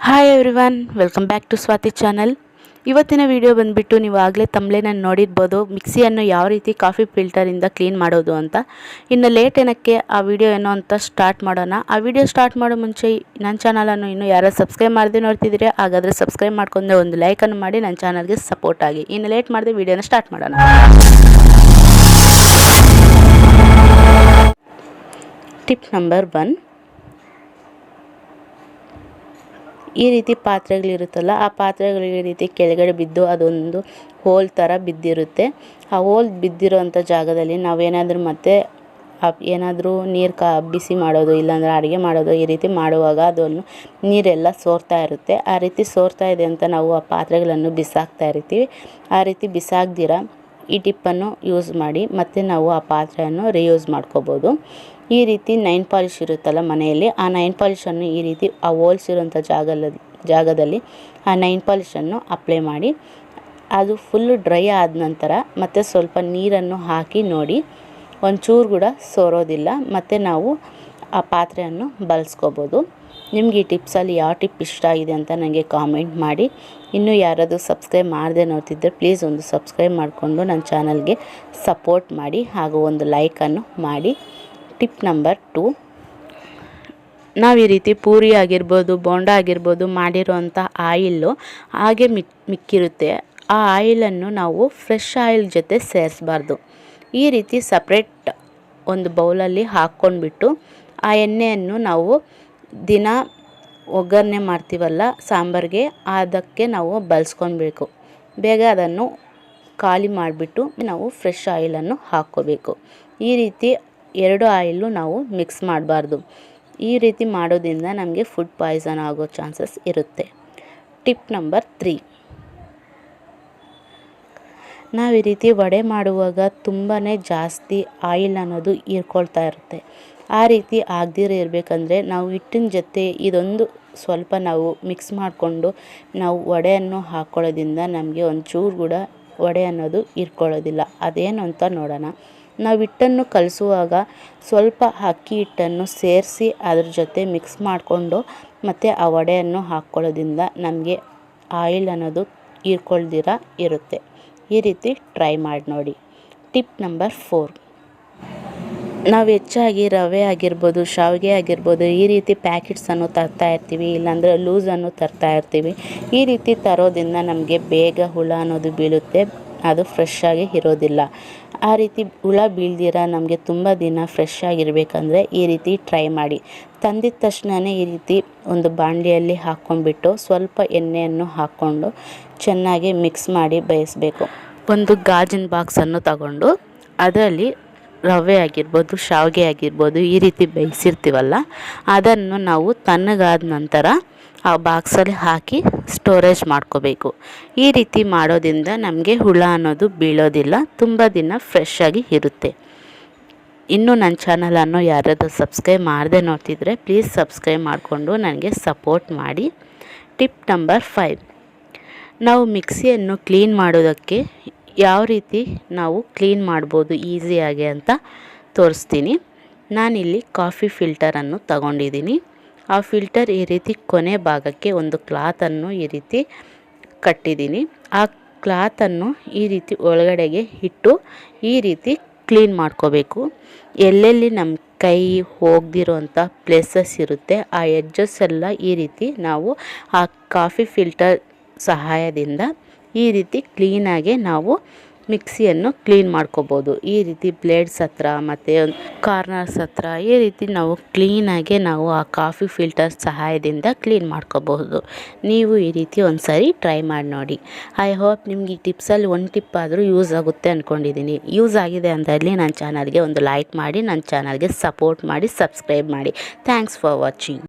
Hi everyone, welcome back to Swathi channel. ಇವತ್ತಿನ video ಬಂದುಬಿಟ್ಟು ನೀವು ಆಗಲೇ ತಮ್ಮಲೇನಲ್ಲಿ ನೋಡಿರ್ಬೋದು ಮಿಕ್ಸಿಯನ್ನು ಯಾವ ರೀತಿ ಕಾಫಿ ಫಿಲ್ಟರಿಂದ ಕ್ಲೀನ್ ಮಾಡೋದು ಅಂತ. ಇನ್ನು ಲೇಟ್ ಏನಕ್ಕೆ ಆ ವಿಡಿಯೋ ಏನೋ ಅಂತ ಸ್ಟಾರ್ಟ್ ಮಾಡೋಣ. ಆ ವಿಡಿಯೋ ಸ್ಟಾರ್ಟ್ ಮಾಡೋ ಮುಂಚೆ ನನ್ನ ಚಾನಲನ್ನು ಇನ್ನೂ ಯಾರು ಸಬ್ಸ್ಕ್ರೈಬ್ ಮಾಡದೆ ನೋಡ್ತಿದ್ದೀರಾ ಹಾಗಾದರೆ ಸಬ್ಸ್ಕ್ರೈಬ್ ಮಾಡ್ಕೊಂಡೆ ಒಂದು ಲೈಕನ್ನು ಮಾಡಿ ನನ್ನ ಚಾನಲ್ಗೆ ಸಪೋರ್ಟ್ ಆಗಿ. ಇನ್ನು ಲೇಟ್ ಮಾಡದೆ ವಿಡಿಯೋನ ಸ್ಟಾರ್ಟ್ ಮಾಡೋಣ. ಟಿಪ್ ನಂಬರ್ 1, ಈ ರೀತಿ ಪಾತ್ರೆಗಳಿರುತ್ತಲ್ಲ, ಆ ಪಾತ್ರೆಗಳಿಗೆ ಈ ರೀತಿ ಕೆಳಗಡೆ ಬಿದ್ದು ಅದೊಂದು ಹೋಲ್ ಥರ ಬಿದ್ದಿರುತ್ತೆ. ಆ ಹೋಲ್ ಬಿದ್ದಿರೋಂಥ ಜಾಗದಲ್ಲಿ ನಾವೇನಾದರೂ ಮತ್ತೆ ಏನಾದರೂ ನೀರು ಬಿಸಿ ಮಾಡೋದು ಇಲ್ಲಾಂದರೆ ಅಡುಗೆ ಮಾಡೋದು ಈ ರೀತಿ ಮಾಡುವಾಗ ಅದನ್ನು ನೀರೆಲ್ಲ ಸೋರ್ತಾ ಇರುತ್ತೆ. ಆ ರೀತಿ ಸೋರ್ತಾ ಇದೆ ಅಂತ ನಾವು ಆ ಪಾತ್ರೆಗಳನ್ನು ಬಿಸಾಕ್ತಾ ಇರ್ತೀವಿ. ಆ ರೀತಿ ಬಿಸಾಕ್ದಿರ ಈ ಟಿಪ್ಪನ್ನು ಯೂಸ್ ಮಾಡಿ ಮತ್ತು ನಾವು ಆ ಪಾತ್ರೆಯನ್ನು ರಿಯೂಸ್ ಮಾಡ್ಕೋಬೋದು. ಈ ರೀತಿ ನೈನ್ ಪಾಲಿಶ್ ಇರುತ್ತಲ್ಲ ಮನೆಯಲ್ಲಿ, ಆ ನೈನ್ ಪಾಲಿಶನ್ನು ಈ ರೀತಿ ಆ ಹೋಲ್ಸ್ ಇರೋಂಥ ಜಾಗದಲ್ಲಿ ಆ ನೈನ್ ಪಾಲಿಶನ್ನು ಅಪ್ಲೈ ಮಾಡಿ ಅದು ಫುಲ್ಲು ಡ್ರೈ ಆದ ನಂತರ ಮತ್ತೆ ಸ್ವಲ್ಪ ನೀರನ್ನು ಹಾಕಿ ನೋಡಿ, ಒಂಚೂರು ಕೂಡ ಸೋರೋದಿಲ್ಲ ಮತ್ತು ನಾವು ಆ ಪಾತ್ರೆಯನ್ನು ಬಳಸ್ಕೋಬೋದು. ನಿಮ್ಗೆ ಈ ಟಿಪ್ಸಲ್ಲಿ ಯಾವ ಟಿಪ್ ಇಷ್ಟ ಆಗಿದೆ ಅಂತ ನನಗೆ ಕಾಮೆಂಟ್ ಮಾಡಿ. ಇನ್ನೂ ಯಾರಾದರೂ ಸಬ್ಸ್ಕ್ರೈಬ್ ಮಾಡದೆ ನೋಡ್ತಿದ್ದರೆ ಪ್ಲೀಸ್ ಒಂದು ಸಬ್ಸ್ಕ್ರೈಬ್ ಮಾಡಿಕೊಂಡು ನನ್ನ ಚಾನಲ್ಗೆ ಸಪೋರ್ಟ್ ಮಾಡಿ ಹಾಗೂ ಒಂದು ಲೈಕನ್ನು ಮಾಡಿ. ಟಿಪ್ ನಂಬರ್ 2, ನಾವು ಈ ರೀತಿ ಪೂರಿ ಆಗಿರ್ಬೋದು, ಬೋಂಡ ಆಗಿರ್ಬೋದು ಮಾಡಿರೋಂಥ ಆಯಿಲ್ಲು ಹಾಗೆ ಮಿಕ್ಕಿರುತ್ತೆ. ಆ ಆಯಿಲನ್ನು ನಾವು ಫ್ರೆಶ್ ಆಯಿಲ್ ಜೊತೆ ಸೇರಿಸಬಾರ್ದು. ಈ ರೀತಿ ಸಪ್ರೇಟ್ ಒಂದು ಬೌಲಲ್ಲಿ ಹಾಕ್ಕೊಂಡ್ಬಿಟ್ಟು ಆ ಎಣ್ಣೆಯನ್ನು ನಾವು ದಿನ ಒಗ್ಗರಣೆ ಮಾಡ್ತೀವಲ್ಲ ಸಾಂಬಾರಿಗೆ, ಅದಕ್ಕೆ ನಾವು ಬಳಸ್ಕೊಳ್ಬೇಕು. ಬೇಗ ಅದನ್ನು ಖಾಲಿ ಮಾಡಿಬಿಟ್ಟು ನಾವು ಫ್ರೆಶ್ ಆಯಿಲನ್ನು ಹಾಕ್ಕೋಬೇಕು. ಈ ರೀತಿ ಎರಡು ಆಯಿಲು ನಾವು ಮಿಕ್ಸ್ ಮಾಡಬಾರ್ದು. ಈ ರೀತಿ ಮಾಡೋದ್ರಿಂದ ನಮಗೆ ಫುಡ್ ಪಾಯ್ಸನ್ ಆಗೋ ಚಾನ್ಸಸ್ ಇರುತ್ತೆ. ಟಿಪ್ ನಂಬರ್ 3, ನಾವು ಈ ರೀತಿ ವಡೆ ಮಾಡುವಾಗ ತುಂಬಾ ಜಾಸ್ತಿ ಆಯಿಲ್ ಅನ್ನೋದು ಹೀರ್ಕೊಳ್ತಾ ಇರುತ್ತೆ. ಆ ರೀತಿ ಆಗದಿರೋ ಇರಬೇಕಂದ್ರೆ ನಾವು ಹಿಟ್ಟಿನ ಜೊತೆ ಇದೊಂದು ಸ್ವಲ್ಪ ನಾವು ಮಿಕ್ಸ್ ಮಾಡಿಕೊಂಡು ನಾವು ವಡೆಯನ್ನು ಹಾಕ್ಕೊಳ್ಳೋದ್ರಿಂದ ನಮಗೆ ಒಂಚೂರು ಕೂಡ ವಡೆ ಅನ್ನೋದು ಹೀರ್ಕೊಳ್ಳೋದಿಲ್ಲ. ಅದೇನು ಅಂತ ನೋಡೋಣ. ನಾವು ಹಿಟ್ಟನ್ನು ಕಲಿಸುವಾಗ ಸ್ವಲ್ಪ ಅಕ್ಕಿ ಹಿಟ್ಟನ್ನು ಸೇರಿಸಿ ಅದ್ರ ಜೊತೆ ಮಿಕ್ಸ್ ಮಾಡಿಕೊಂಡು ಮತ್ತು ಆ ವಡೆಯನ್ನು ಹಾಕ್ಕೊಳ್ಳೋದ್ರಿಂದ ನಮಗೆ ಆಯಿಲ್ ಅನ್ನೋದು ಹೀರ್ಕೊಳ್ದಿರ ಇರುತ್ತೆ. ಈ ರೀತಿ ಟ್ರೈ ಮಾಡಿ ನೋಡಿ. ಟಿಪ್ ನಂಬರ್ 4, ನಾವು ಹೆಚ್ಚಾಗಿ ರವೆ ಆಗಿರ್ಬೋದು, ಶಾವಿಗೆ ಆಗಿರ್ಬೋದು ಈ ರೀತಿ ಪ್ಯಾಕೆಟ್ಸನ್ನು ತರ್ತಾ ಇರ್ತೀವಿ, ಇಲ್ಲಾಂದರೆ ಲೂಸನ್ನು ತರ್ತಾ ಇರ್ತೀವಿ. ಈ ರೀತಿ ತರೋದ್ರಿಂದ ನಮಗೆ ಬೇಗ ಹುಳ ಅನ್ನೋದು ಬೀಳುತ್ತೆ, ಅದು ಫ್ರೆಶ್ ಆಗಿ ಇರೋದಿಲ್ಲ. ಆ ರೀತಿ ಹುಳ ಬೀಳ್ದಿರ ನಮಗೆ ತುಂಬ ದಿನ ಫ್ರೆಶ್ ಆಗಿರಬೇಕಂದ್ರೆ ಈ ರೀತಿ ಟ್ರೈ ಮಾಡಿ. ತಂದಿದ ತಕ್ಷಣವೇ ಈ ರೀತಿ ಒಂದು ಬಾಣಲಿಯಲ್ಲಿ ಹಾಕ್ಕೊಂಡ್ಬಿಟ್ಟು ಸ್ವಲ್ಪ ಎಣ್ಣೆಯನ್ನು ಹಾಕ್ಕೊಂಡು ಚೆನ್ನಾಗಿ ಮಿಕ್ಸ್ ಮಾಡಿ ಬೇಯಿಸಬೇಕು. ಒಂದು ಗಾಜಿನ ಬಾಕ್ಸನ್ನು ತಗೊಂಡು ಅದರಲ್ಲಿ ರವೆ ಆಗಿರ್ಬೋದು, ಶಾವಿಗೆ ಆಗಿರ್ಬೋದು ಈ ರೀತಿ ಬೇಯಿಸಿರ್ತೀವಲ್ಲ ಅದನ್ನು ನಾವು ತಣ್ಣಗಾದ ನಂತರ ಆ ಬಾಕ್ಸಲ್ಲಿ ಹಾಕಿ ಸ್ಟೋರೇಜ್ ಮಾಡ್ಕೋಬೇಕು. ಈ ರೀತಿ ಮಾಡೋದ್ರಿಂದ ನಮಗೆ ಹುಳ ಅನ್ನೋದು ಬೀಳೋದಿಲ್ಲ, ತುಂಬ ದಿನ ಫ್ರೆಶ್ ಆಗಿ ಇರುತ್ತೆ. ಇನ್ನೂ ನನ್ನ ಚಾನಲನ್ನು ಯಾರಾದರೂ ಸಬ್ಸ್ಕ್ರೈಬ್ ಮಾಡದೆ ನೋಡ್ತಿದ್ರೆ ಪ್ಲೀಸ್ ಸಬ್ಸ್ಕ್ರೈಬ್ ಮಾಡಿಕೊಂಡು ನನಗೆ ಸಪೋರ್ಟ್ ಮಾಡಿ. ಟಿಪ್ ನಂಬರ್ 5, ನಾವು ಮಿಕ್ಸಿಯನ್ನು ಕ್ಲೀನ್ ಮಾಡೋದಕ್ಕೆ ಯಾವ ರೀತಿ ನಾವು ಕ್ಲೀನ್ ಮಾಡ್ಬೋದು ಈಸಿಯಾಗಿ ಅಂತ ತೋರಿಸ್ತೀನಿ. ನಾನಿಲ್ಲಿ ಕಾಫಿ ಫಿಲ್ಟರನ್ನು ತಗೊಂಡಿದ್ದೀನಿ. ಆ ಫಿಲ್ಟರ್ ಈ ರೀತಿ ಕೊನೆ ಭಾಗಕ್ಕೆ ಒಂದು ಕ್ಲಾತನ್ನು ಈ ರೀತಿ ಕಟ್ಟಿದ್ದೀನಿ. ಆ ಕ್ಲಾತನ್ನು ಈ ರೀತಿ ಒಳಗಡೆಗೆ ಇಟ್ಟು ಈ ರೀತಿ ಕ್ಲೀನ್ ಮಾಡ್ಕೋಬೇಕು. ಎಲ್ಲೆಲ್ಲಿ ನಮ್ಮ ಕೈ ಹೋಗದಿರೋಂಥ ಪ್ಲೇಸಸ್ ಇರುತ್ತೆ ಆ ಎಡ್ಜಸ್ ಎಲ್ಲ ಈ ರೀತಿ ನಾವು ಆ ಕಾಫಿ ಫಿಲ್ಟರ್ ಸಹಾಯದಿಂದ ಈ ರೀತಿ ಕ್ಲೀನಾಗಿ ನಾವು ಮಿಕ್ಸಿಯನ್ನು ಕ್ಲೀನ್ ಮಾಡ್ಕೋಬೋದು. ಈ ರೀತಿ ಬ್ಲೇಡ್ಸ್ ಹತ್ರ ಮತ್ತು ಕಾರ್ನರ್ಸ್ ಹತ್ರ ಈ ರೀತಿ ನಾವು ಕ್ಲೀನಾಗಿ ನಾವು ಆ ಕಾಫಿ ಫಿಲ್ಟರ್ ಸಹಾಯದಿಂದ ಕ್ಲೀನ್ ಮಾಡ್ಕೋಬಹುದು. ನೀವು ಈ ರೀತಿ ಒಂದು ಸಾರಿ ಟ್ರೈ ಮಾಡಿ ನೋಡಿ. ಐ ಹೋಪ್ ನಿಮ್ಗೆ ಈ ಟಿಪ್ಸಲ್ಲಿ ಒಂದು ಟಿಪ್ ಆದರೂ ಯೂಸ್ ಆಗುತ್ತೆ ಅಂದ್ಕೊಂಡಿದ್ದೀನಿ. ಯೂಸ್ ಆಗಿದೆ ಅಂದಲ್ಲಿ ನನ್ನ ಚಾನಲ್ಗೆ ಒಂದು ಲೈಕ್ ಮಾಡಿ, ನನ್ನ ಚಾನಲ್ಗೆ ಸಪೋರ್ಟ್ ಮಾಡಿ, ಸಬ್ಸ್ಕ್ರೈಬ್ ಮಾಡಿ. Thanks for watching.